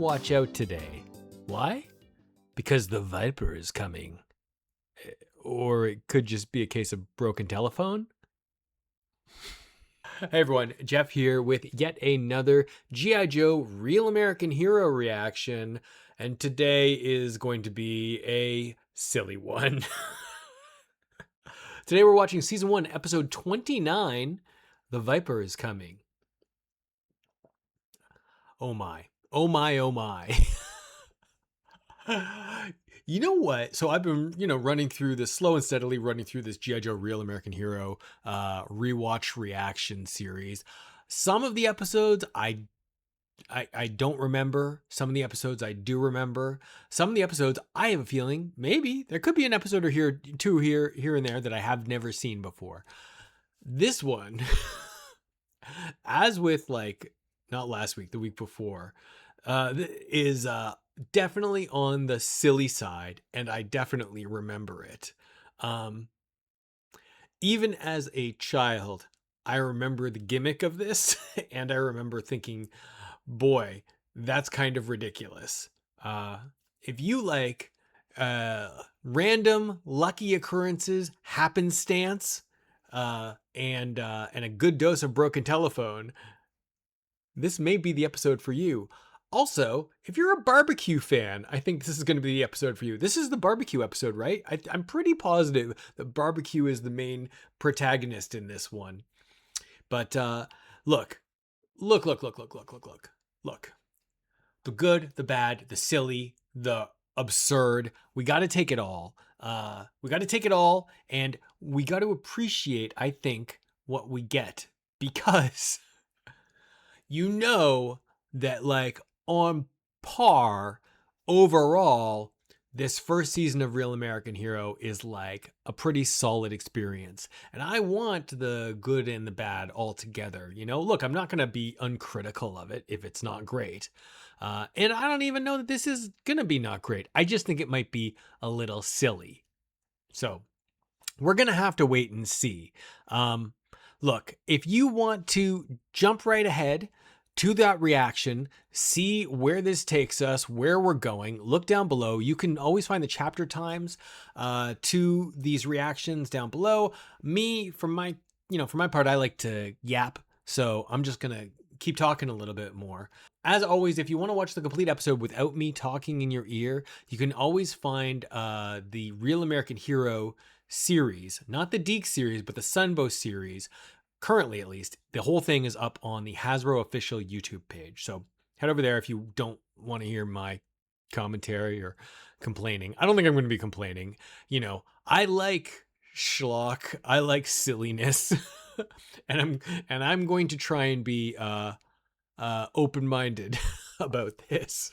watch out today. Why? Because the Viper is coming. Or it could just be a case of broken telephone. Hey everyone, Jeff here with yet another GIJoe Real American Hero reaction. And today is going to be a silly one. Today we're watching Season 1, Episode 29, The Viper is Coming. Oh my. Oh my, oh my. You know what? So I've been, running through this slow and steadily, running through this GIJoe Real American Hero rewatch reaction series. Some of the episodes I don't remember. Some of the episodes I do remember. Some of the episodes I have a feeling maybe there could be an episode or two here and there that I have never seen before. This one, as with not last week, the week before, is definitely on the silly side, and I definitely remember it. Even as a child, I remember the gimmick of this, and I remember thinking, boy, that's kind of ridiculous. If you like random lucky occurrences, happenstance, and a good dose of broken telephone, this may be the episode for you. Also, if you're a barbecue fan, I think this is going to be the episode for you. This is the barbecue episode, right? I'm pretty positive that barbecue is the main protagonist in this one. But look. The good, the bad, the silly, the absurd. We got to take it all. And we got to appreciate, I think, what we get. Because that on par overall, this first season of Real American Hero is a pretty solid experience. And I want the good and the bad all together. Look, I'm not going to be uncritical of it if it's not great. And I don't even know that this is going to be not great. I just think it might be a little silly. So we're going to have to wait and see. Look, if you want to jump right ahead to that reaction, see where this takes us, where we're going, look down below. You can always find the chapter times to these reactions down below. For my part, I like to yap, so I'm just gonna keep talking a little bit more. As always, if you want to watch the complete episode without me talking in your ear, you can always find the Real American Hero series, not the Deke series, but the Sunbow series. Currently, at least, the whole thing is up on the Hasbro official YouTube page. So head over there if you don't want to hear my commentary or complaining. I don't think I'm going to be complaining. I like schlock. I like silliness. and I'm going to try and be open-minded about this.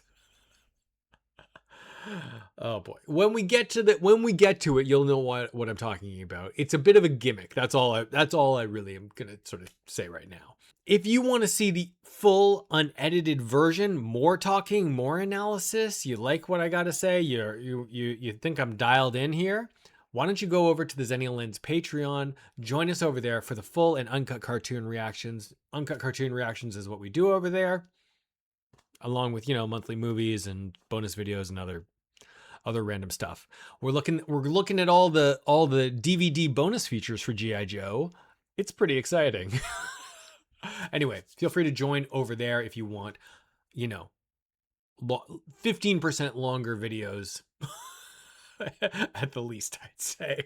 Oh boy. When we get to it, you'll know what I'm talking about. It's a bit of a gimmick. That's all I really am going to sort of say right now. If you want to see the full unedited version, more talking, more analysis, you like what I got to say, you think I'm dialed in here, why don't you go over to the XennialLens Patreon, join us over there for the full and uncut cartoon reactions. Uncut cartoon reactions is what we do over there, along with, monthly movies and bonus videos and other random stuff. We're looking at all the DVD bonus features for GIJoe. It's pretty exciting. Anyway, feel free to join over there if you want, 15% longer videos at the least, I'd say.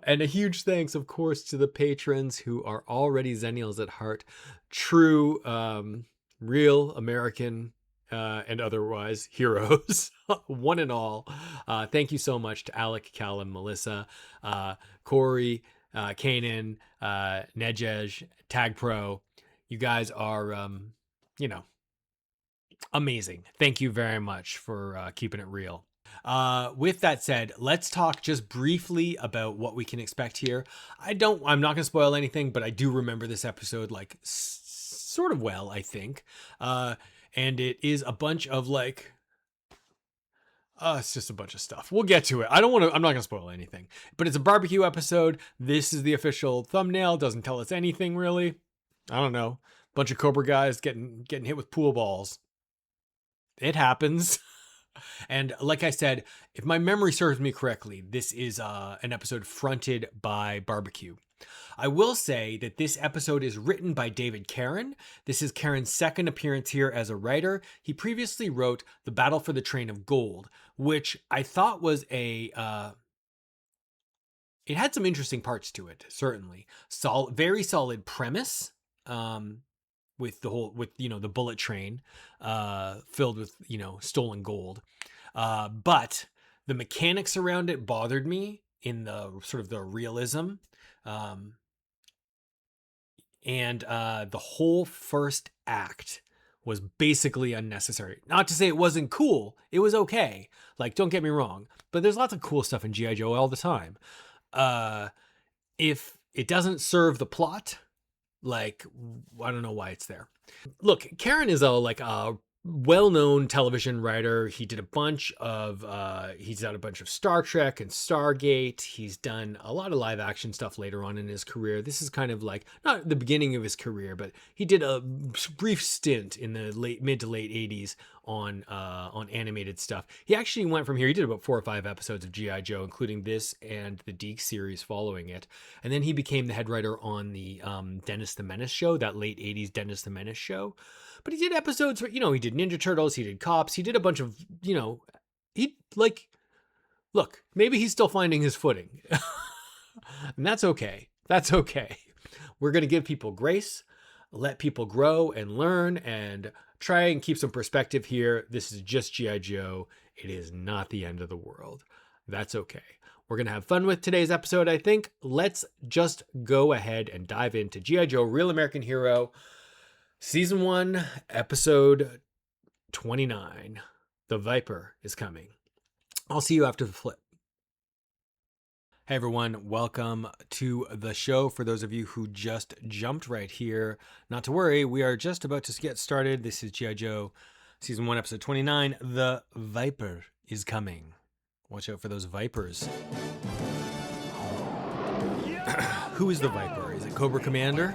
And a huge thanks, of course, to the patrons who are already Xennials at heart, true real American and otherwise heroes, one and all. Thank you so much to Alec, Callum, Melissa, Corey, Kanan, Nejej, Tag Pro. You guys are, amazing. Thank you very much for keeping it real. With that said, let's talk just briefly about what we can expect here. I'm not going to spoil anything, but I do remember this episode sort of well, I think. And it is a bunch of it's just a bunch of stuff. We'll get to it. I'm not going to spoil anything, but it's a barbecue episode. This is the official thumbnail. Doesn't tell us anything really. I don't know. Bunch of Cobra guys getting hit with pool balls. It happens. And like I said, if my memory serves me correctly, this is an episode fronted by Barbecue. I will say that this episode is written by David Caron. This is Caron's second appearance here as a writer. He previously wrote The Battle for the Train of Gold, which I thought was it had some interesting parts to it, certainly. Very solid premise. With the bullet train filled with stolen gold, but the mechanics around it bothered me in the sort of the realism, and the whole first act was basically unnecessary. Not to say it wasn't cool, it was okay, like, don't get me wrong, but there's lots of cool stuff in GI Joe all the time. If it doesn't serve the plot, like, I don't know why it's there. Look, Caron is a well-known television writer. He did a bunch of he's done a bunch of Star Trek and Stargate. He's done a lot of live action stuff later on in his career. This is kind of like not the beginning of his career, but he did a brief stint in the mid to late 80s on animated stuff. He actually went from here. He did about 4 or 5 episodes of GIJoe, including this and the Deke series following it. And then he became the head writer on the Dennis the Menace show, that late 80s Dennis the Menace show. But he did episodes where, he did Ninja Turtles, he did Cops, he did a bunch of, look, maybe he's still finding his footing. And that's okay. That's okay. We're going to give people grace, let people grow and learn, and try and keep some perspective here. This is just G.I. Joe. It is not the end of the world. That's okay. We're going to have fun with today's episode, I think. Let's just go ahead and dive into G.I. Joe, Real American Hero, Season 1, Episode 29. The Viper is coming. I'll see you after the flip. Hey everyone, welcome to the show. For those of you who just jumped right here, not to worry, we are just about to get started. This is G.I. Joe, Season 1, Episode 29. The Viper is coming. Watch out for those Vipers. Who is the Viper? Is it Cobra Commander?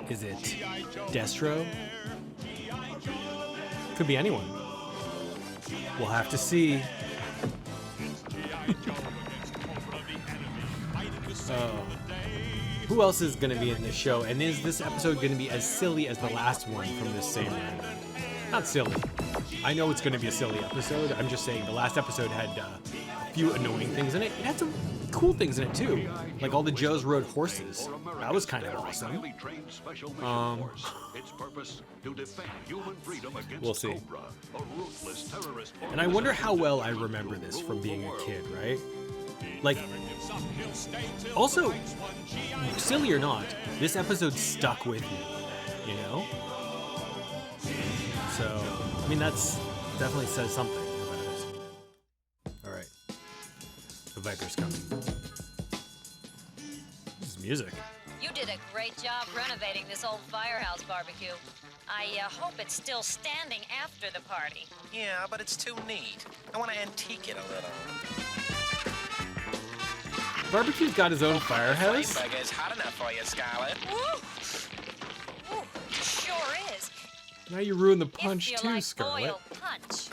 Is it Destro? Could be anyone. We'll have to see. Who else is going to be in this show? And is this episode going to be as silly as the last one from this same round? Not silly. I know it's going to be a silly episode. I'm just saying the last episode had a few annoying things in it. It had some cool things in it too. Like all the Joes rode horses. That was kind of awesome. We'll see. And I wonder how well I remember this from being a kid, right? Like, also, silly or not, this episode stuck with me, So, I mean, that's definitely says something about it. All right. The Viper's coming. This is music. You did a great job renovating this old firehouse, Barbecue. I hope it's still standing after the party. Yeah, but it's too neat. I want to antique it a little. Barbecue's got his own firehouse. The is hot enough for you, Scarlet. Woo! Ooh, sure is. Now you ruined the punch if too, you like Scarlet. oil punch.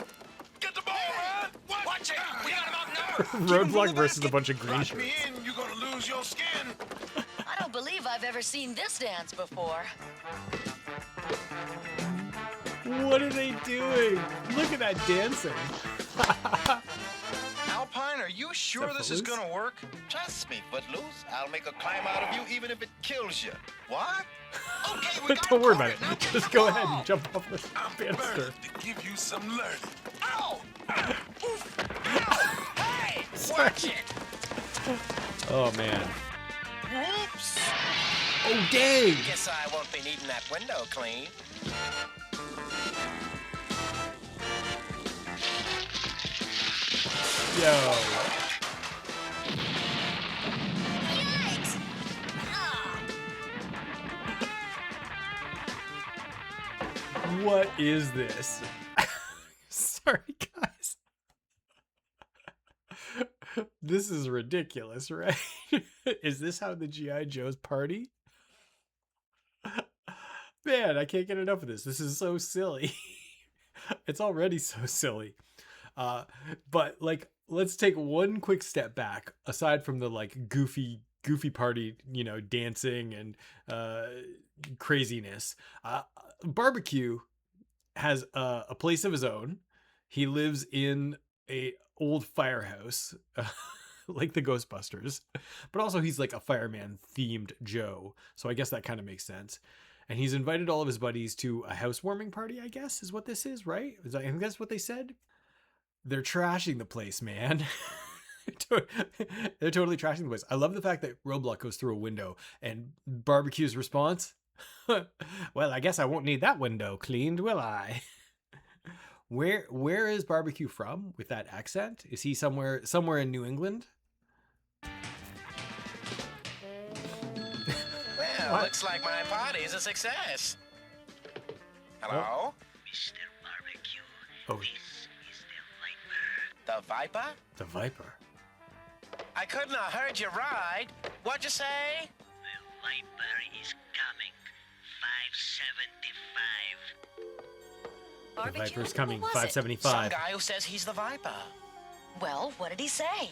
Get the ball, man! Watch it! We got him out now! Roadblock versus a bunch of green Lock shirts. me in, you're gonna lose your skin. I don't believe I've ever seen this dance before. What are they doing? Look at that dancing. Alpine, are you sure this is gonna work? Trust me, Footloose. I'll make a climb out of you even if it kills you. What? Okay, we got Don't worry about it. it. Now Just go ahead and jump off the I'm banister. to give you some learning. Ow! Oof! Ow! Hey! Watch it! Oh man. Whoops! Oh dang! Guess I won't be needing that window clean. Yo. Yikes! Ah. What is this? Sorry, guys. This is ridiculous, right? Is this how the G.I. Joes party? Man, I can't get enough of this. This is so silly. It's already so silly. But like, let's take one quick step back. Aside from the like goofy party, you know, dancing and craziness, Barbecue has a place of his own. He lives in a old firehouse, like the Ghostbusters, but also he's like a fireman themed Joe. So I guess that kind of makes sense. And he's invited all of his buddies to a housewarming party, I guess is what this is, right? I think that's what they said. They're trashing the place, man. They're totally trashing the place. I love the fact that Roadblock goes through a window and Barbecue's response, well, I guess I won't need that window cleaned, will I? Where is Barbecue from with that accent? Is he somewhere in New England? Well, looks like my party is a success. Hello? Mr. Barbecue, Oh. this is the Viper. The Viper? The Viper. I couldn't have heard you right. What'd you say? The Viper is coming. 575. The Barbecue? Viper's coming. Who was it? 575. Some guy who says he's the Viper. Well, what did he say?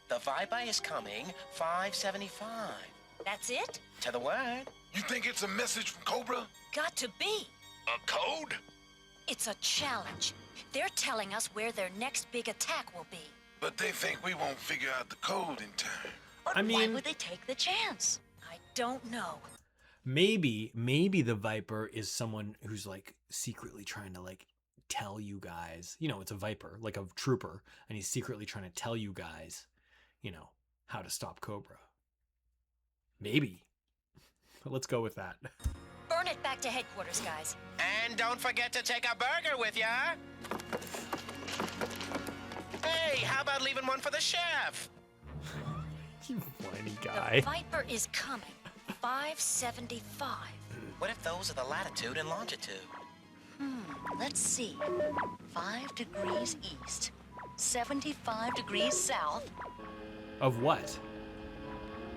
The Viper is coming 575. That's it? To the word. You think it's a message from Cobra? Got to be. A code? It's a challenge. They're telling us where their next big attack will be. But they think we won't figure out the code in time. But I why mean- would they take the chance? I don't know. Maybe the Viper is someone who's like secretly trying to like tell you guys, you know, it's a Viper, like a trooper, and he's secretly trying to tell you guys, you know, how to stop Cobra. Maybe. Let's go with that. Burn it back to headquarters, guys. And don't forget to take a burger with ya. Hey, how about leaving one for the chef? You whiny The guy. Viper is coming. 575. What if those are the latitude and longitude? Let's see. 5 degrees east. 75 degrees south. Of what?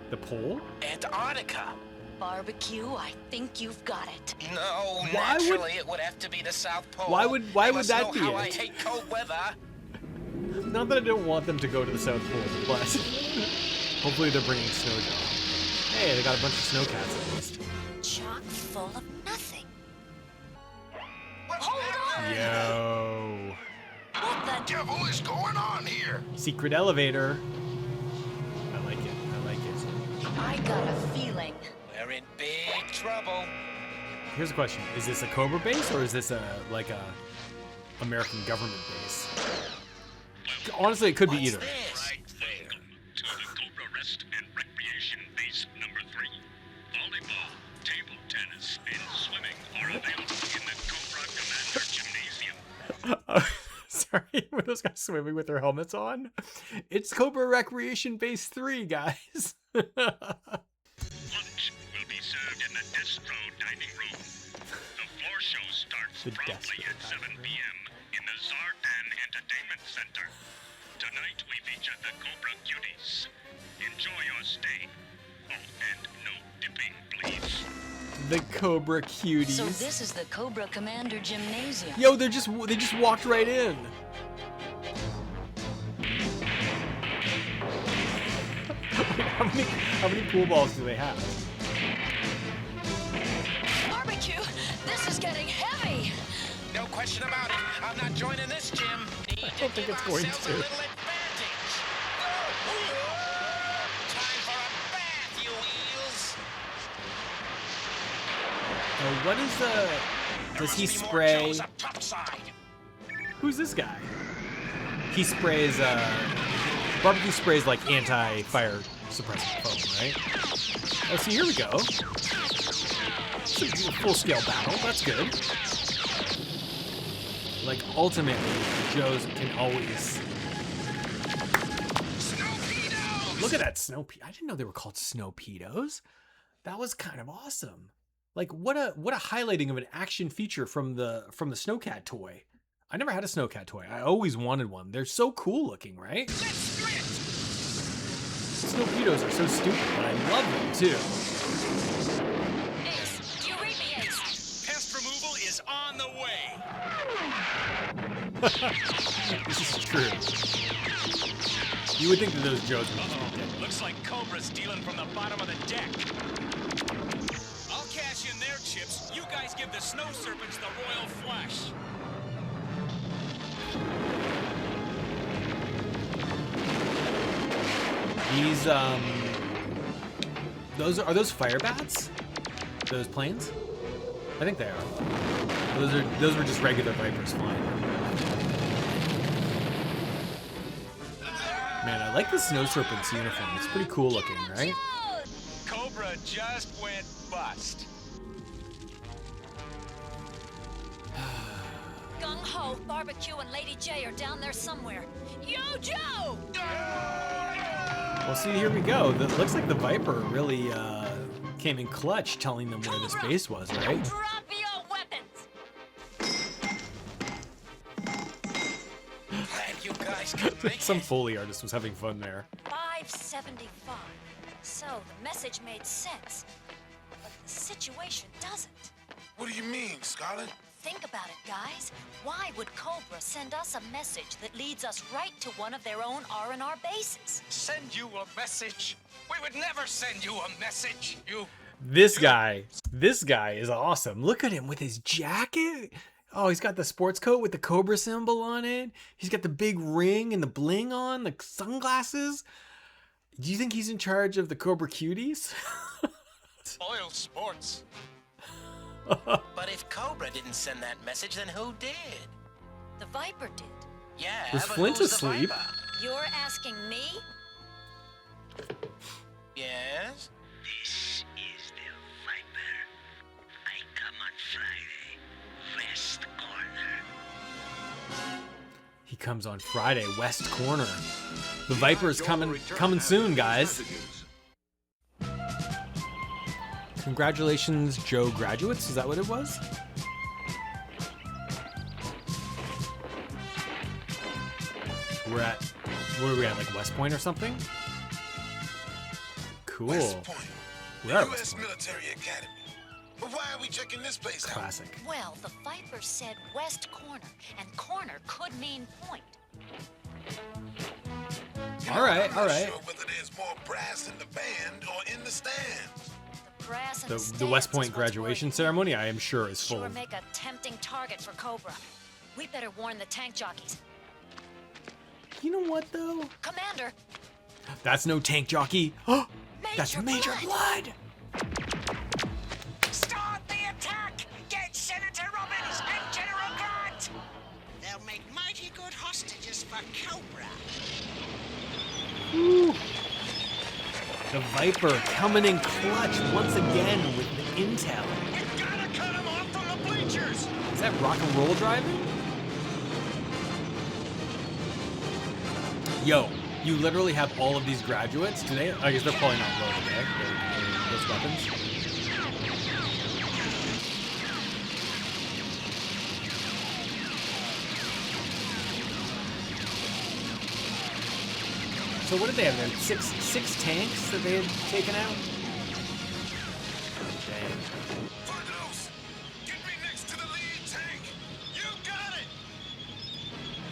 The pole? Antarctica. Barbecue, I think you've got it. No, Why would- naturally it would have to be the South Pole. Why would You must that know be how I it? hate cold weather. Not that I don't want them to go to the South Pole, but hopefully they're bringing snow down. Hey, they got a bunch of snowcats at least. Chock full of nothing. Hold on! Yo. What the? What is going on here? Secret elevator. I like it. I like it. I got a feeling. We're in big trouble. Here's a question. Is this a Cobra base or is this a American government base? Honestly, it could be What's either. this? Welcome to the Cobra Rest and Recreation Base number 3. Volleyball, table tennis, and swimming are available in the Cobra Commander Gymnasium. Sorry, were those guys swimming with their helmets on? It's Cobra Recreation Base 3, guys. Lunch will be served in the Destro dining room. The floor show starts The promptly Destro at 7 dining room. p.m. in the Zartan Entertainment Center. Tonight we feature the Cobra Cuties. Enjoy your stay. Oh, and no dipping, please. The Cobra Cuties. So this is the Cobra Commander Gymnasium. Yo, they just walked right in. How many pool balls do they have? Barbecue, this is getting heavy. No question about it. I'm not joining this gym. Need I to don't think give it's going ourselves to. a little advantage. Time for a bath, you wheels. What is There does he must be more spray? Joes up topside. Who's this guy? He sprays, Barbecue sprays like anti-fire suppressant foam, right? Oh, so here we go. It's a full-scale battle, that's good. Like, ultimately, Joe's can always... Look at that snow I didn't know they were called snowpedos. That was kind of awesome. Like, what a highlighting of an action feature from the Snowcat toy. I never had a Snowcat toy. I always wanted one. They're so cool looking, right? Snowpedos are so stupid, but I love them too. Ace, do you read me, Ace? Pest removal is on the way. This is true. You would think that those Joes would just be dead. Looks like Cobra's stealing from the bottom of the deck. I'll cash in their chips. You guys give the snow serpents the royal flush. These, are those fire bats? Those planes? I think they are. Those were just regular Vipers flying. Man, I like the Snow Serpent's uniform. It's pretty cool looking, right? Cobra just went bust. Gung Ho, Barbecue, and Lady J are down there somewhere. Yo, Joe! Well, see, here we go. It looks like the Viper really came in clutch telling them where this base was, right? Drop your weapons! Glad you guys could make Some Foley artist was having fun there. 575. So the message made sense. But the situation doesn't. What do you mean, Scarlet? Think about it, guys. Why would Cobra send us a message that leads us right to one of their own R&R bases? Send you a message? We would never send you a message. This guy is awesome. Look at him with his jacket. Oh, he's got the sports coat with the Cobra symbol on it. He's got the big ring and the bling on, the sunglasses. Do you think he's in charge of the Cobra Cuties? Oil sports. But if Cobra didn't send that message, then who did? The Viper did. Yeah, Was but Flint who's the asleep? Viper? You're asking me? Yes? This is the Viper. I come on Friday. West corner. He comes on Friday, West Corner. The Viper's coming soon, guys. Congratulations, Joe graduates. Is that what it was? Where are we at? Like West Point or something? Cool. West Point, We're at the West U.S. Point. Military Academy. But why are we checking this place out? Classic. Well, the Viper said West Corner, and corner could mean point. You All know, right, I'm all not right. sure whether there's more brass in the band or in the stands. The brass and The stands West is Point what's graduation worrying. ceremony, I am sure, is full Sure of... make a tempting target for Cobra. We better warn the tank jockeys. You know what, though? Commander, That's no tank jockey. That's Major Blood. Start the attack! Get Senator Robbins and General Grant! They'll make mighty good hostages for Cobra. The Viper coming in clutch once again with the intel. You gotta cut him off from the bleachers. Is that rock and roll driving? Yo, you literally have all of these graduates today. I guess they're probably not loaded, eh? Those weapons. So what did they have then? Six tanks that they had taken out? Dang. Footloose, get me next to the lead tank. You got it.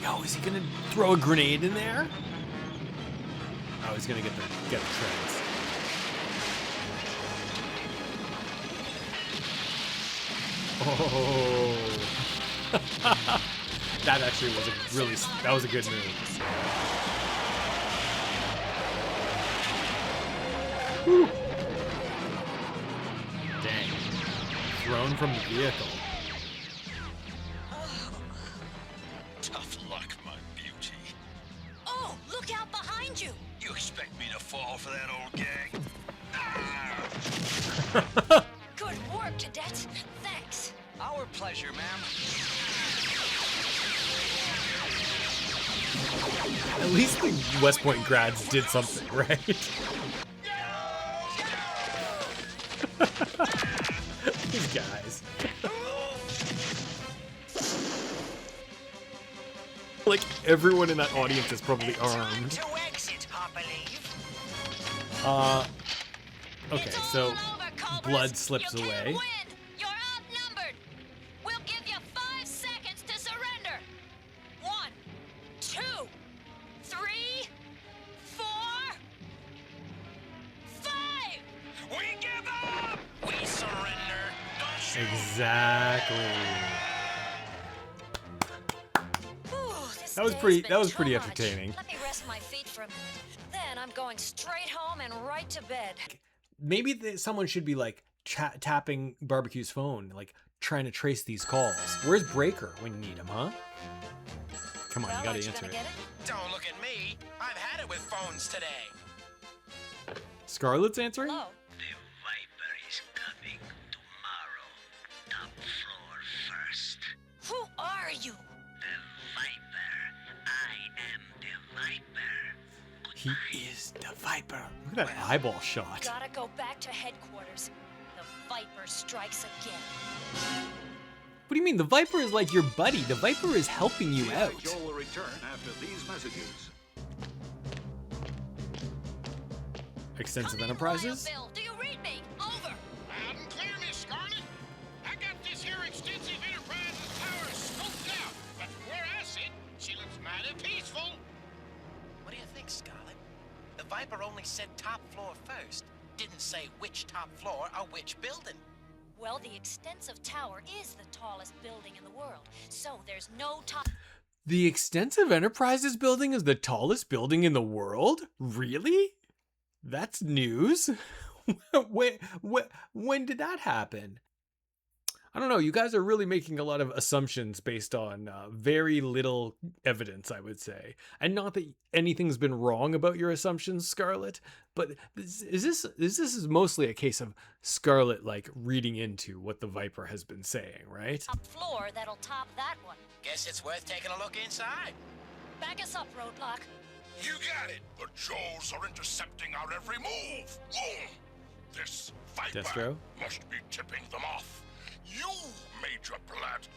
Yo, is he gonna throw a grenade in there? Oh, he's gonna get the treads. Oh, that actually was that was a good move. Whew. Dang, thrown from the vehicle. Tough luck, my beauty. oh, look out behind you! You expect me to fall for that old gag? Ah! Good work, cadets. Thanks. Our pleasure, ma'am. At least the West Point grads did something, right? These guys. Like, everyone in that audience is probably armed. To exit, I believe. Okay, It's all so over, Cobras. Blood slips You can't away. win. You're outnumbered. We'll give you 5 seconds to surrender. 1, Exactly. This That was day's pretty. been That was too pretty much. entertaining. Let me rest my feet for a minute. Then I'm going straight home and right to bed. Maybe someone should be like tapping Barbecue's phone, like trying to trace these calls. Where's Breaker when you need him, huh? Come on, Well, you gotta aren't answer gonna it. get it? Don't look at me. I've had it with phones today. Scarlett's answering? Hello. The Viper is coming tomorrow. Top floor first. Who are you? The Viper. I am the Viper. He is the Viper. Look at that eyeball shot. Gotta go back to headquarters. The Viper strikes again. What do you mean? The Viper is like your buddy. The Viper is helping you out. GIJoe will return after these messages. Extensive Come in, Enterprises? Wild Bill. Do you read me? Over. Loud and clear, Miss Scarlet. I got this here extensive enterprises tower scoped out, but where I sit, she looks mighty peaceful. What do you think, Scarlet? The Viper only said top floor first. Didn't say which top floor or which building. Well, the extensive tower is the tallest building in the world, so there's no top. The Extensive Enterprises building is the tallest building in the world? Really? That's news. When did that happen? I don't know. You guys are really making a lot of assumptions based on very little evidence, I would say. And not that anything's been wrong about your assumptions, Scarlett, but this is mostly a case of Scarlett like reading into what the Viper has been saying, right? Top floor that'll top that one. Guess it's worth taking a look inside. Back us up, Roadblock. You got it. The Joes are intercepting our every move. Boom. This Viper Destro? must be tipping them off. You, Major Blood,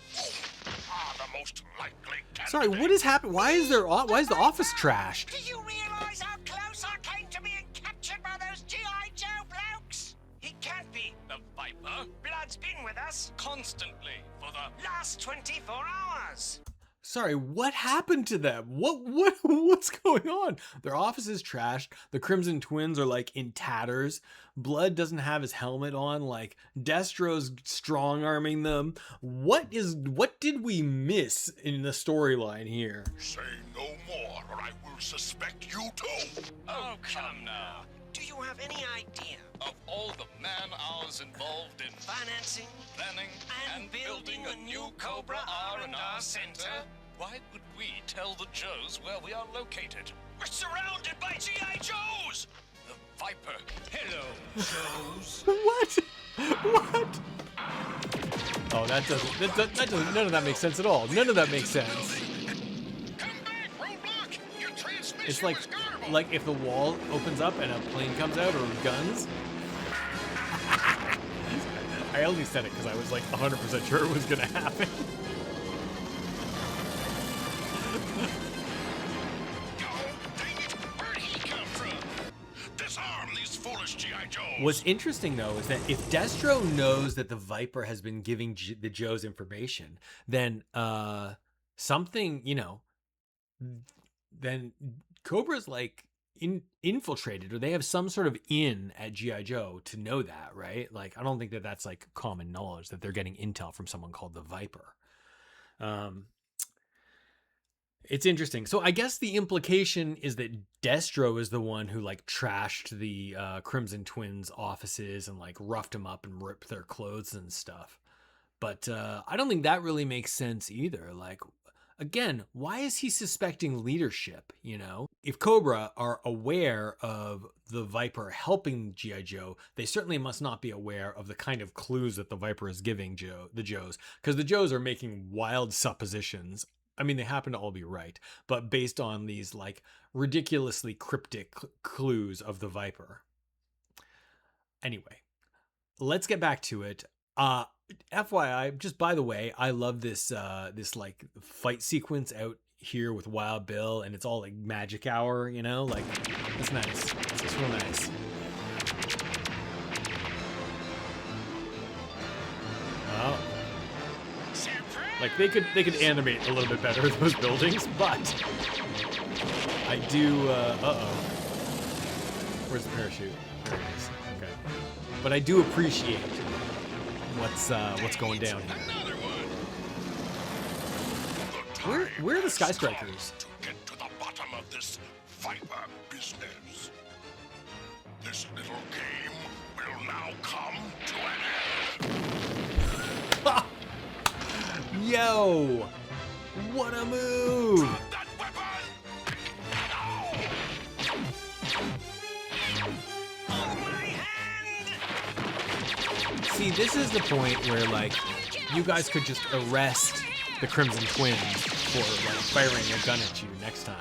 are the most likely candidate. Sorry, what has happened? Why is the office trashed? Do you realize how close I came to being captured by those GIJoe blokes? He can't be. The Viper? Blood's been with us Constantly for the... last 24 hours. Sorry, what happened to them? What's going on? Their office is trashed. The Crimson Twins are like in tatters. Blood doesn't have his helmet on. Like Destro's strong-arming them. What did we miss in the storyline here? Say no more, or I will suspect you too. Oh, come now. Do you have any idea Of all the man-hours involved in financing planning and building a new Cobra R&R center? why would we tell the Joes where we are located? We're surrounded by GIJoes. The Viper. Hello, Joes. What? Oh, that doesn't. None of that makes sense at all. None of that makes sense. Come back, Roadblock. Your transmission It's like was garbled. like if the wall opens up and a plane comes out or guns. I only said it because I was like 100% sure it was gonna happen. Where'd he come from? Disarm these foolish GIJoes. What's interesting though is that if Destro knows that the Viper has been giving the Joes information, then something, then Cobra's like infiltrated, or they have some sort of in at GIJoe to know that, right? Like I don't think that that's like common knowledge that they're getting intel from someone called the Viper. It's interesting. So I guess the implication is that Destro is the one who like trashed the Crimson Twins offices and like roughed them up and ripped their clothes and stuff. But I don't think that really makes sense either. Like, again, why is he suspecting leadership, If Cobra are aware of the Viper helping GIJoe, they certainly must not be aware of the kind of clues that the Viper is giving the Joes. Because the Joes are making wild suppositions. I mean, they happen to all be right, but based on these like ridiculously cryptic clues of the Viper. Anyway, let's get back to it. FYI, just by the way, I love this this like fight sequence out here with Wild Bill, and it's all like magic hour, like it's nice. It's real nice. Oh. Like they could animate a little bit better those buildings, but I do. Where's the parachute? There it is. Okay. But I do appreciate what's going down here. Another one. Where are the Sky Strikers? To get to the bottom of this Viper business. This little game will now come to an end. Yo! What a move! That weapon! See, this is the point where, like, you guys could just arrest the Crimson Twins for, like, firing a gun at you next time.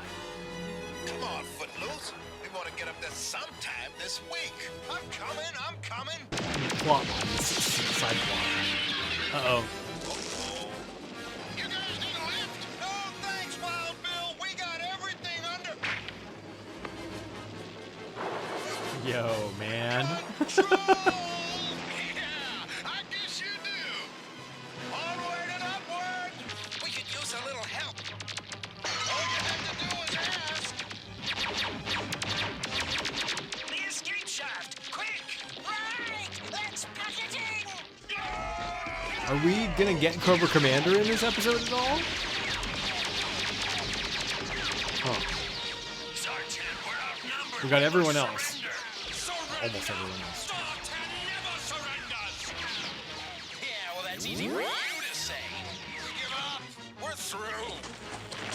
Come on, Footloose. We want to get up there sometime this week. I'm coming. Plot line. Side plot. Uh-oh. You guys need a lift? No, thanks, Wild Bill. We got everything under Yo, man. control. Yeah, I guess you do. onward and upward. We could use a little help. All you have to do is ask. The escape shaft! Quick! Right! Let's pack it in! Are we gonna get Cobra Commander in this episode at all? Huh. Sergeant, we're outnumbered. We got everyone else. Surrender. Almost everyone else. Sultan never surrenders. Yeah, well, that's easy for you to say. Give up. We're through.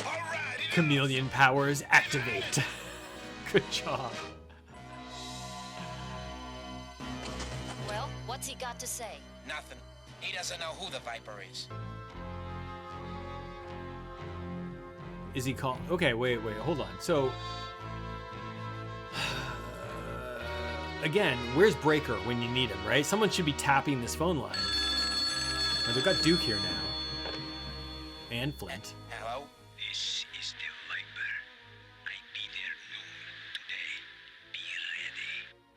All right. Chameleon powers activate. Good job. Well, what's he got to say? Nothing. He doesn't know who the Viper is. Is he called? Okay, wait, hold on. So, again, where's Breaker when you need him, right? Someone should be tapping this phone line. Oh, they've got Duke here now. And Flint. Hello? This is the Viper. I be there noon today. Be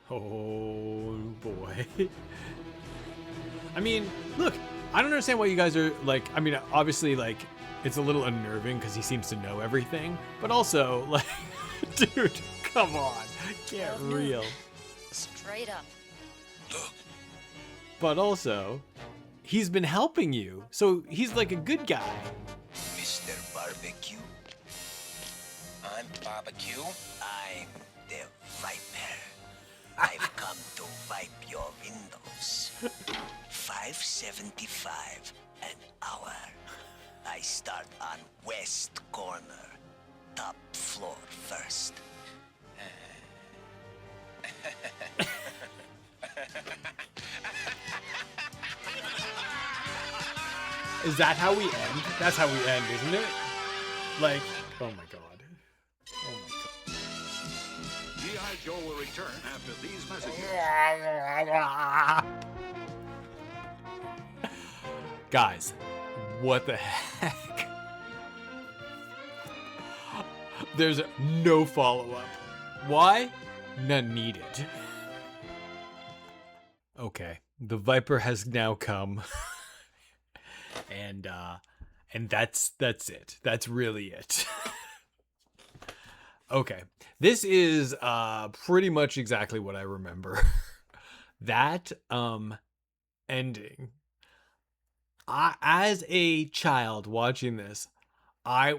ready. Oh, boy. I mean, look, I don't understand why you guys are, like, I mean, obviously, like, it's a little unnerving because he seems to know everything. But also, like, dude, come on. Get real. Straight up. Look. But also, he's been helping you. So he's like a good guy. Mr. Barbecue. I'm Barbecue. I'm the Viper. I've come to wipe your windows. $5.75 an hour. I start on west corner. Top floor first. Is that how we end? That's how we end, isn't it? Like, oh my god. Oh my god. GIJoe will return after these messages. Guys, what the heck? There's no follow-up. Why? None needed. Okay, the Viper has now come. And that's it. That's really it. Okay. This is pretty much exactly what I remember. That ending. As a child watching this, I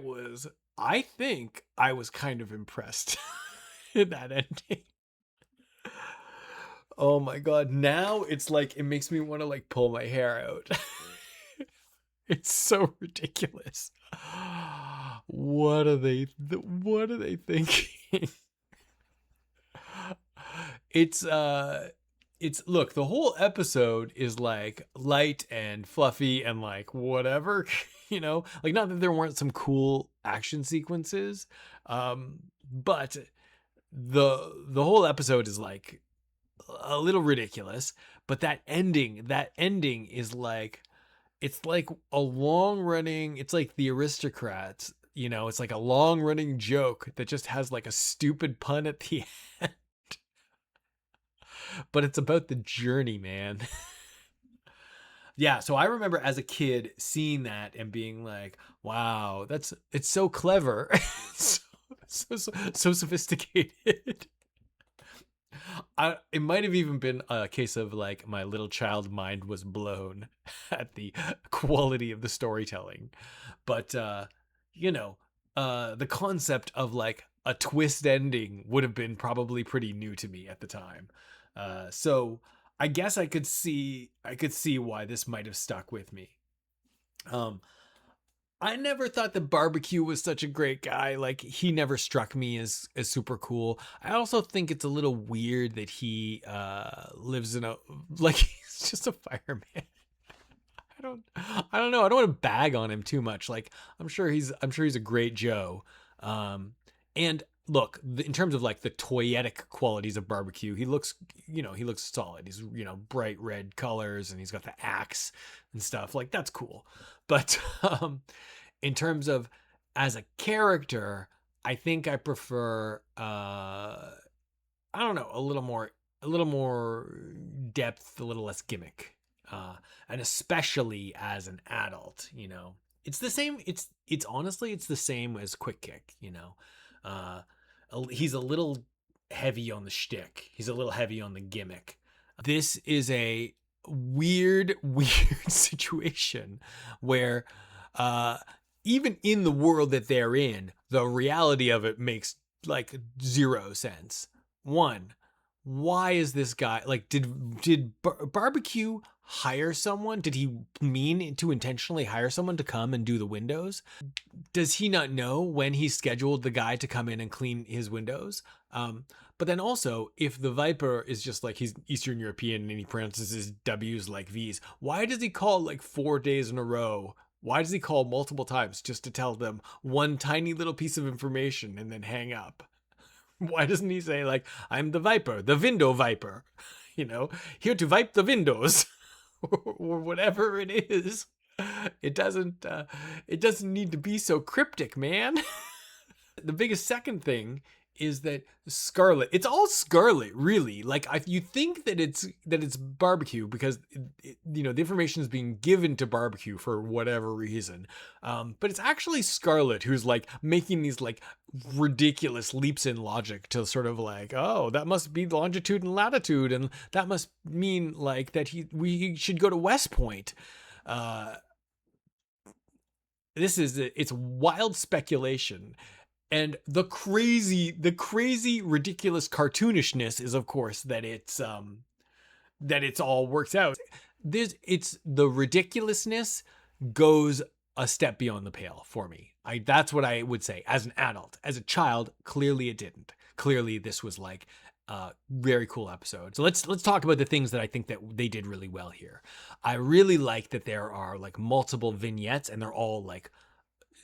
think I was kind of impressed in that ending. Oh my god, now it's like it makes me want to like pull my hair out. It's so ridiculous. What are they thinking? It's look, the whole episode is like light and fluffy and like whatever, you know, like not that there weren't some cool action sequences, but the whole episode is like a little ridiculous, but that ending is like, it's like a long running, it's like The Aristocrats, you know, it's like a long running joke that just has like a stupid pun at the end. But it's about the journey, man. Yeah, so I remember as a kid seeing that and being like, wow, it's so clever. so sophisticated. it might have even been a case of like my little child mind was blown at the quality of the storytelling. But the concept of like a twist ending would have been probably pretty new to me at the time. So I guess I could see why this might have stuck with me. I never thought that Barbecue was such a great guy. Like, he never struck me as super cool. I also think it's a little weird that he lives in he's just a fireman. I don't know. I don't want to bag on him too much. Like, I'm sure he's a great Joe. And look, in terms of like the toyetic qualities of Barbecue, he looks solid. He's, bright red colors, and he's got the axe and stuff. Like, that's cool. But in terms of as a character, I think I prefer I don't know, a little more depth, a little less gimmick. And especially as an adult, it's the same. It's honestly, it's the same as Quick Kick, he's a little heavy on the shtick. He's a little heavy on the gimmick. This is a weird situation where, even in the world that they're in, the reality of it makes like zero sense. One, why is this guy like, did Barbecue hire someone? Did he mean to intentionally hire someone to come and do the windows? Does he not know when he scheduled the guy to come in and clean his windows? But then also, if the Viper is just like, he's Eastern European and he pronounces his W's like V's, why does he call like 4 days in a row? Why does he call multiple times just to tell them one tiny little piece of information and then hang up? Why doesn't he say like, I'm the Viper, the window Viper, here to wipe the windows or whatever it is. It doesn't need to be so cryptic, man. The biggest second thing is that Scarlet, it's all Scarlet, really. Like, you think that it's Barbecue because the information is being given to Barbecue for whatever reason, but it's actually Scarlet who's like making these like ridiculous leaps in logic to sort of like, oh, that must be longitude and latitude, and that must mean like that we should go to West Point. It's wild speculation. And the crazy, ridiculous cartoonishness is, of course, that it's all works out. It's the ridiculousness goes a step beyond the pale for me. That's what I would say as an adult. As a child, clearly it didn't. Clearly, this was like a very cool episode. So let's talk about the things that I think that they did really well here. I really like that there are like multiple vignettes, and they're all like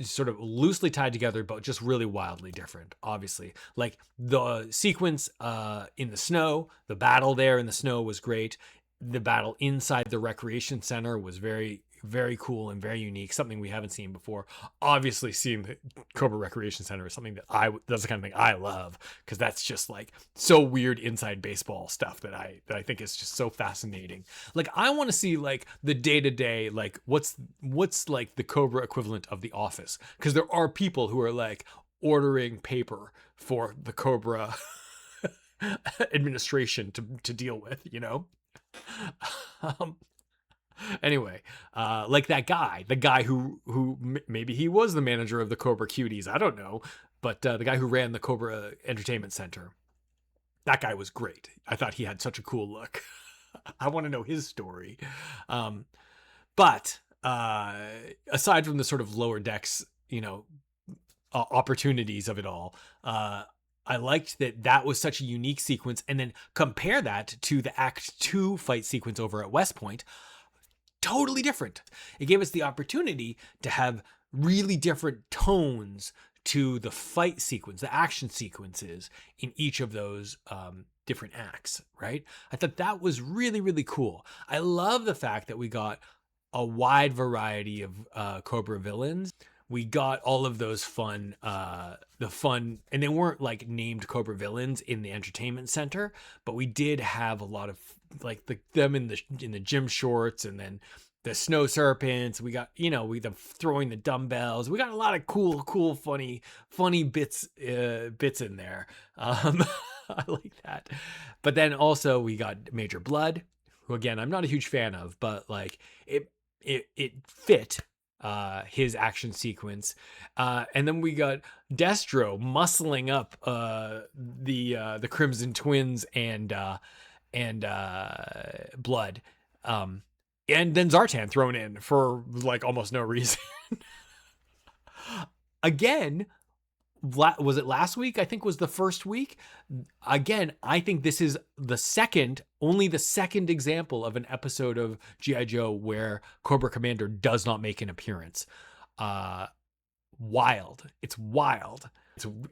sort of loosely tied together, but just really wildly different, obviously. Like the sequence in the snow, the battle there in the snow was great. The battle inside the recreation center was very, very cool and very unique, something we haven't seen before. Obviously, seeing the Cobra Recreation Center is something that's the kind of thing I love, because that's just like so weird inside baseball stuff that I think is just so fascinating. Like, I want to see like the day-to-day, like what's like the Cobra equivalent of The Office, because there are people who are like ordering paper for the Cobra administration to deal with, Anyway, like that guy, the guy who maybe he was the manager of the Cobra Cuties, I don't know, but the guy who ran the Cobra Entertainment Center, that guy was great. I thought he had such a cool look. I want to know his story. But aside from the sort of lower decks, opportunities of it all, I liked that was such a unique sequence, and then compare that to the Act 2 fight sequence over at West Point. Totally different. It gave us the opportunity to have really different tones to the fight sequence, the action sequences in each of those different acts, right? I thought that was really, really cool. I love the fact that we got a wide variety of Cobra villains. We got all of those fun, and they weren't like named Cobra villains in the entertainment center, but we did have a lot of like them in the gym shorts, and then the snow serpents. We got, them throwing the dumbbells. We got a lot of cool, funny bits in there. I like that. But then also we got Major Blood, who again I'm not a huge fan of, but like it fit his action sequence. And then we got Destro muscling up the Crimson Twins and Blood. And then Zartan thrown in for like almost no reason. Again, was it last week? I think was the first week. Again, I think this is only the second example of an episode of GIJoe where Cobra Commander does not make an appearance. Wild. It's wild.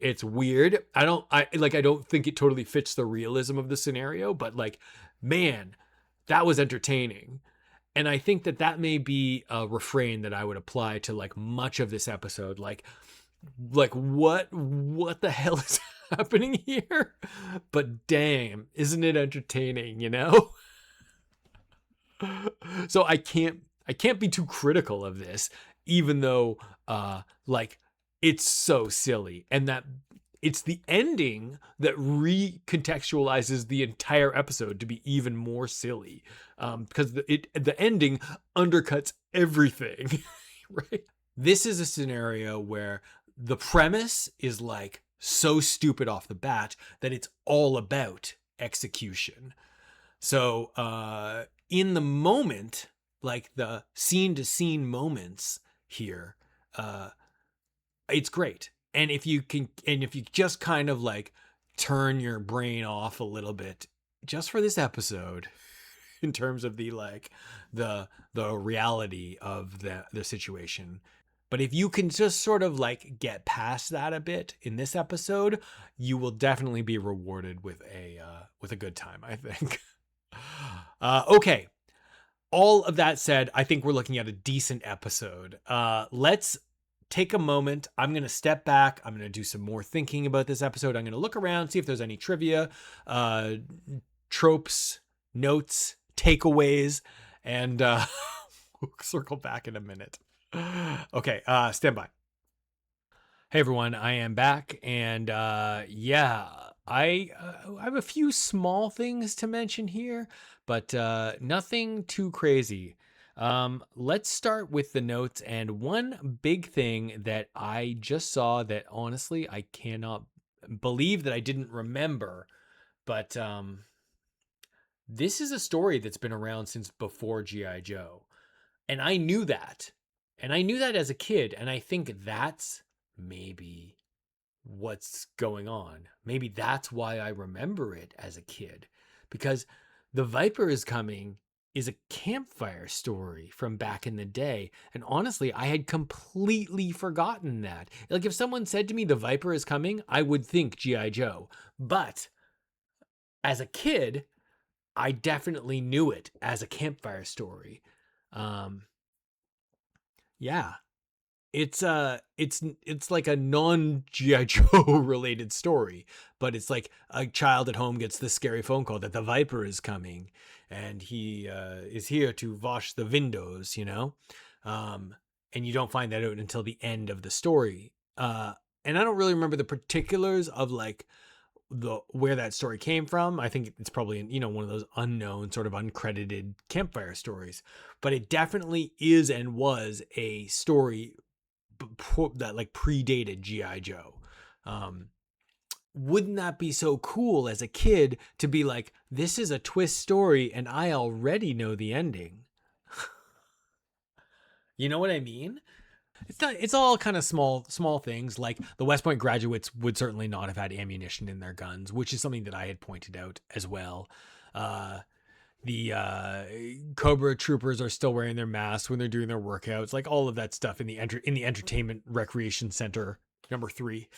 It's weird. I don't think it totally fits the realism of the scenario, but like, man, that was entertaining. And I think that may be a refrain that I would apply to like much of this episode. Like what the hell is happening here? But damn, isn't it entertaining, you know? So I can't be too critical of this, even though like it's so silly, and that it's the ending that recontextualizes the entire episode to be even more silly, because the ending undercuts everything. Right? This is a scenario where the premise is like so stupid off the bat that it's all about execution. So in the moment, like the scene to scene moments here, it's great. And if you just kind of like turn your brain off a little bit just for this episode, in terms of the reality of the situation. But if you can just sort of like get past that a bit in this episode, you will definitely be rewarded with a good time, I think. Okay. All of that said, I think we're looking at a decent episode. Let's take a moment. I'm going to step back. I'm going to do some more thinking about this episode. I'm going to look around, see if there's any trivia, tropes, notes, takeaways, and we'll circle back in a minute. Okay, stand by. Hey everyone, I am back, and yeah, I have a few small things to mention here, but nothing too crazy. Let's start with the notes, and one big thing that I just saw that honestly I cannot believe that I didn't remember, but this is a story that's been around since before GIJoe, and I knew that. And I knew that as a kid, and I think that's maybe what's going on. Maybe that's why I remember it as a kid, because The Viper is Coming is a campfire story from back in the day. And honestly, I had completely forgotten that. Like if someone said to me, The Viper is Coming, I would think GIJoe. But as a kid, I definitely knew it as a campfire story. Yeah, it's like a non-GIJoe related story, but it's like a child at home gets this scary phone call that the Viper is coming, and he is here to wash the windows, you know, and you don't find that out until the end of the story. And I don't really remember the particulars of like where that story came from. I think it's probably one of those unknown sort of uncredited campfire stories, but it definitely is and was a story that like predated GIJoe. Wouldn't that be so cool as a kid to be like, this is a twist story and I already know the ending? You know what I mean? It's all kind of small things, like the West Point graduates would certainly not have had ammunition in their guns, which is something that I had pointed out as well. The Cobra troopers are still wearing their masks when they're doing their workouts, like all of that stuff in the entertainment recreation center number 3.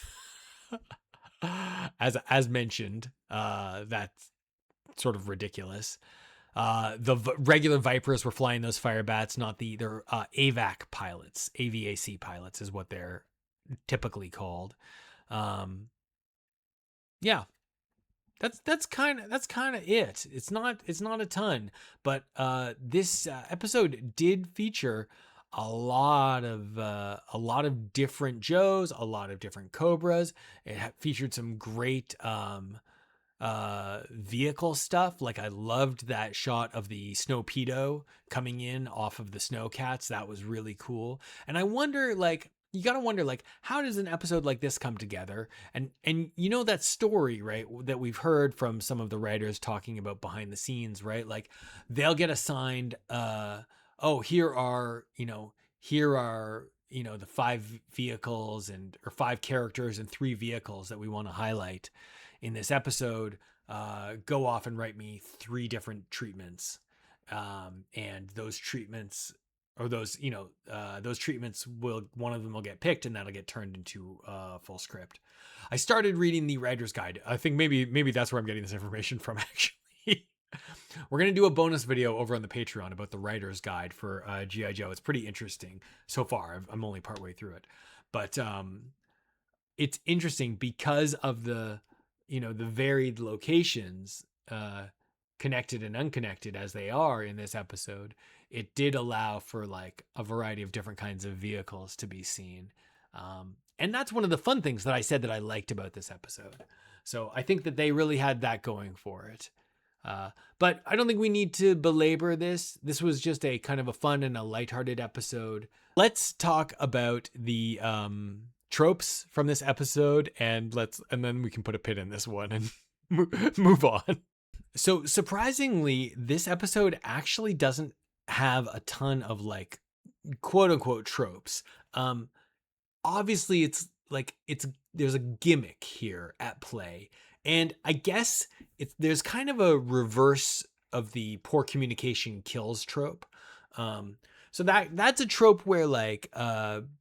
as mentioned, that's sort of ridiculous. The regular Vipers were flying those Firebats, not they're AVAC pilots. AVAC pilots is what they're typically called. Yeah, that's kind of it. It's not a ton, but this episode did feature a lot of different Joes, a lot of different Cobras. It featured some great vehicle stuff. Like, I loved that shot of the Snowpedo coming in off of the Snowcats. That was really cool. And I wonder, like, you gotta wonder, like, how does an episode like this come together? And you know that story, right, that we've heard from some of the writers talking about behind the scenes, right? Like, they'll get assigned, oh, here are the 5 vehicles or 5 characters and 3 vehicles that we want to highlight in this episode. Go off and write me 3 different treatments, and those treatments, or those treatments, one of them will get picked, and that'll get turned into full script. I started reading the writer's guide. I think maybe that's where I'm getting this information from, actually. We're going to do a bonus video over on the Patreon about the writer's guide for GIJoe. It's pretty interesting so far. I'm only partway through it, but it's interesting because of the varied locations, connected and unconnected as they are in this episode. It did allow for like a variety of different kinds of vehicles to be seen. And that's one of the fun things that I said that I liked about this episode. So I think that they really had that going for it. But I don't think we need to belabor this. This was just a kind of a fun and a lighthearted episode. Let's talk about the tropes from this episode, and then we can put a pin in this one and move on. So surprisingly, this episode actually doesn't have a ton of like quote unquote tropes. Obviously there's a gimmick here at play. And I guess there's kind of a reverse of the poor communication kills trope. So that's a trope where like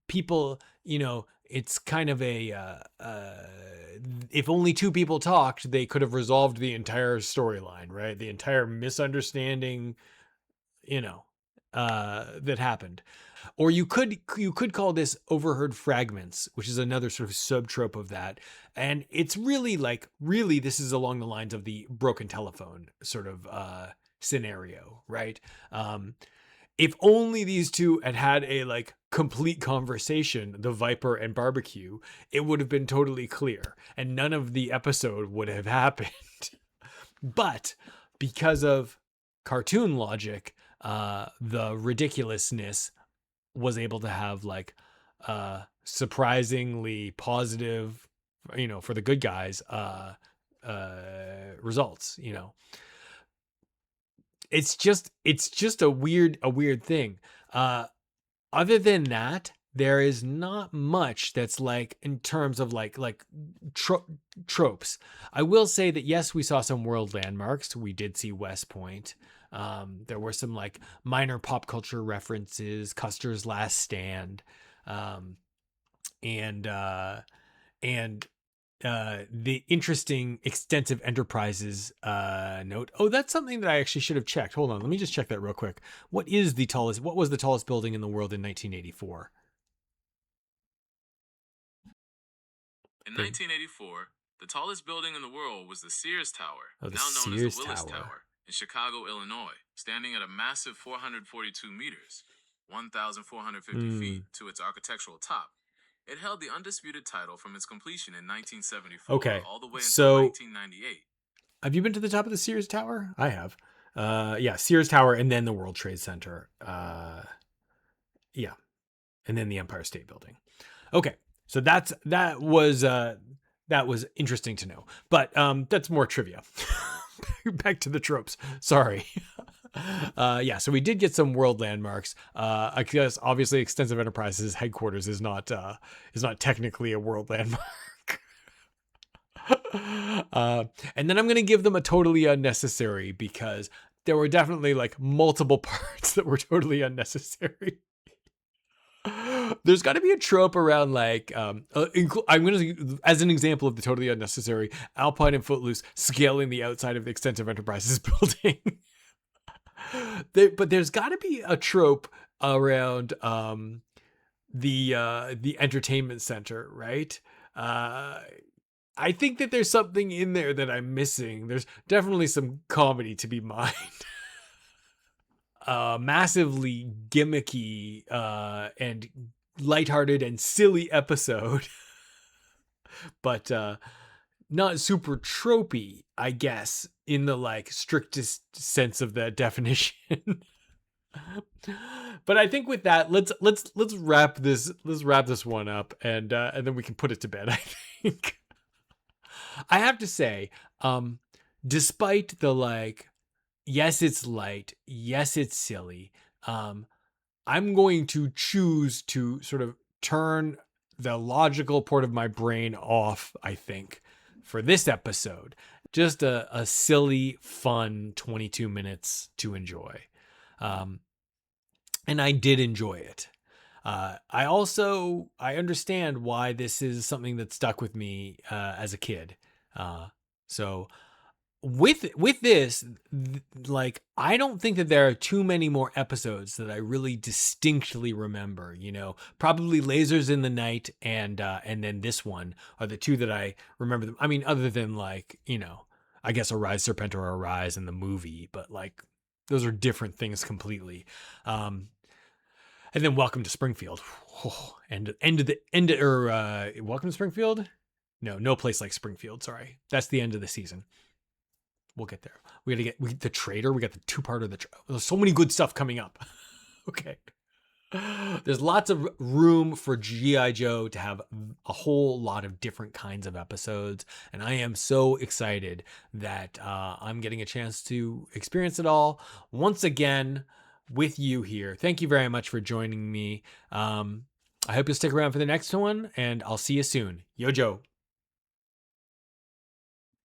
people, it's kind of a if only 2 people talked, they could have resolved the entire storyline, right? The entire misunderstanding, that happened. Or you could call this overheard fragments, which is another sort of subtrope of that. And it's really this is along the lines of the broken telephone sort of scenario, right? If only these 2 had a like complete conversation, the Viper and Barbecue, it would have been totally clear and none of the episode would have happened. But because of cartoon logic, the ridiculousness was able to have like surprisingly positive, for the good guys, results. It's just a weird thing. Other than that, there is not much that's like in terms of like tropes. I will say that yes, we saw some world landmarks. We did see West Point. There were some like minor pop culture references, Custer's Last Stand, and the interesting extensive enterprises note. Oh, that's something that I actually should have checked. Hold on, let me just check that real quick. What was the tallest building in the world in 1984? In 1984, the tallest building in the world was the Sears Tower, now known Sears as the Willis Tower. Tower, in Chicago, Illinois, standing at a massive 442 meters, 1,450 feet to its architectural top. It held the undisputed title from its completion in 1974 all the way until 1998. Have you been to the top of the Sears Tower? I have. Sears Tower and then the World Trade Center. And then the Empire State Building. Okay. So that was interesting to know, but that's more trivia. Back to the tropes. Sorry. So we did get some world landmarks. I guess obviously Extensive Enterprises headquarters is not technically a world landmark. And then I'm going to give them a totally unnecessary because there were definitely like multiple parts that were totally unnecessary. There's got to be a trope around like I'm going to, as an example of the totally unnecessary, Alpine and Footloose scaling the outside of the Extensive Enterprises building. But there's got to be a trope around the entertainment center, right? I think that there's something in there that I'm missing. There's definitely some comedy to be mined. Massively gimmicky and lighthearted and silly episode. But not super tropey, I guess, in the like strictest sense of that definition. But I think with that, let's wrap this one up, and then we can put it to bed, I think. I have to say, despite the like, yes, it's light, yes, it's silly, I'm going to choose to sort of turn the logical part of my brain off, I think, for this episode. Just a silly, fun 22 minutes to enjoy. And I did enjoy it. I understand why this is something that stuck with me as a kid. So with this, like, I don't think that there are too many more episodes that I really distinctly remember. You know, probably Lasers in the Night and then this one are the two that I remember. I mean, other than like, you know, I guess Arise Serpentor Arise in the movie, but like those are different things completely. And then Welcome to Springfield. Oh, Welcome to Springfield? No place like Springfield. Sorry. That's the end of the season. We'll get there. We got to get the Trader. We got the two-part of the There's so many good stuff coming up. Okay. There's lots of room for GIJoe to have a whole lot of different kinds of episodes. And I am so excited that I'm getting a chance to experience it all once again with you here. Thank you very much for joining me. I hope you'll stick around for the next one, and I'll see you soon. Yo, Joe.